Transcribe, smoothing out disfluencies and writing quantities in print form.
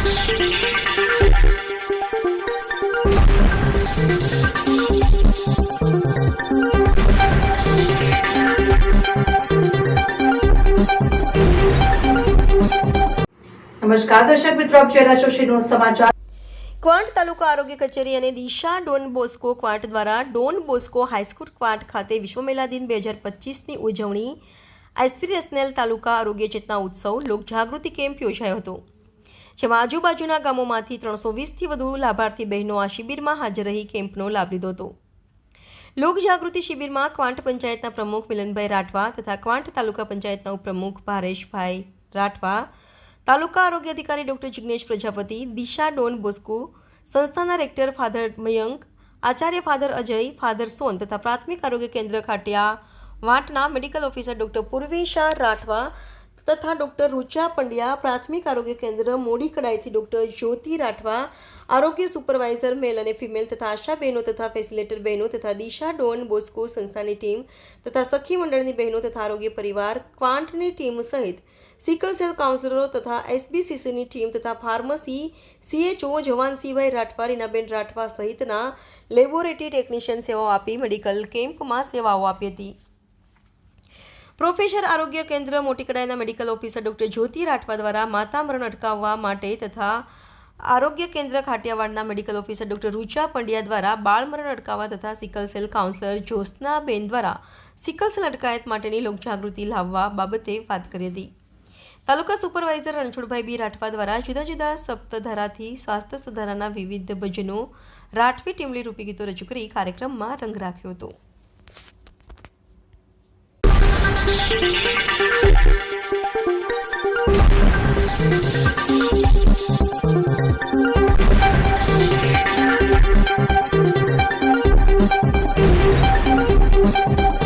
નમસ્કાર દર્શક મિત્રો, આપ જોઈ રહ્યા છો શ્રીનોદ સમાચાર। ક્વાંટ તાલુકા આરોગ્ય કચેરી અને દિશા ડોન બોસ્કો ક્વાંટ દ્વારા ડોન બોસ્કો હાઈસ્કૂલ ક્વાંટ ખાતે વિશ્વ મહિલા દિન 2025ની ઉજવણી એસ્પિરેશનલ તાલુકા આરોગ્ય ચેતના ઉત્સવ લોકજાગૃતિ કેમ્પ યોજાયો હતો, જેમાં આજુબાજુના ગામોમાંથી 320થી વધુ લાભાર્થી બહેનો આ શિબિરમાં હાજર રહી કેમ્પનો લાભ લીધો હતો। લોકજાગૃતિ શિબિરમાં ક્વાંટ પંચાયતના પ્રમુખ મિલનભાઈ રાઠવા તથા ક્વાંટ તાલુકા પંચાયતના ઉપપ્રમુખ ભારેશભાઈ રાઠવા, તાલુકા આરોગ્ય અધિકારી ડોક્ટર જિગ્નેશ પ્રજાપતિ, દિશા ડોન બોસ્કો સંસ્થાના rector father Mayank, Acharya father Ajay, father સોન તથા પ્રાથમિક આરોગ્ય કેન્દ્ર ખાટિયા વાંટના મેડિકલ ઓફિસર ડોક્ટર પૂર્વેશા રાઠવા તથા ડોક્ટર રૂચા પંડ્યા, પ્રાથમિક આરોગ્ય કેન્દ્ર મોડી કડાઈથી ડોક્ટર જ્યોતિ રાઠવા, આરોગ્ય સુપરવાઇઝર મેલ અને ફિમેલ તથા આશા બહેનો તથા ફેસિલેટર બહેનો તથા દિશા ડોન બોસ્કો સંસ્થાની ટીમ તથા સખી મંડળની બહેનો તથા આરોગ્ય પરિવાર ક્વાંટની ટીમ સહિત સિકલ સેલ કાઉન્સિલરો તથા એસબીસીસીની ટીમ તથા ફાર્મસી CHO જવાનસિંહભાઈ રાઠવા, રીનાબેન રાઠવા સહિતના લેબોરેટરી ટેકનિશિયન સેવાઓ આપી મેડિકલ કેમ્પમાં સેવાઓ આપી હતી। પ્રોફેસર આરોગ્ય કેન્દ્ર મોટીકડાઈના medical officer doctor Jyoti Rathwa દ્વારા માતા મરણ અટકાવવા માટે તથા આરોગ્ય કેન્દ્ર ખાટિયાવાડના medical officer doctor Rucha Pandya દ્વારા બાળ મરણ અટકાવવા તથા સિકલ સેલ કાઉન્સિલર જ્યોત્સનાબેન દ્વારા સિકલ સેલ અટકાયત માટેની લોકજાગૃતિ લાવવા બાબતે વાત કરી હતી। તાલુકા સુપરવાઇઝર રણછોડભાઈ બી રાઠવા દ્વારા જુદા જુદા સપ્તધારાથી સ્વાસ્થ્ય સુધારાના વિવિધ ભજનો રાઠવી ટીમલી રૂપી ગીતો રજૂ કરી કાર્યક્રમમાં રંગ રાખ્યો હતો।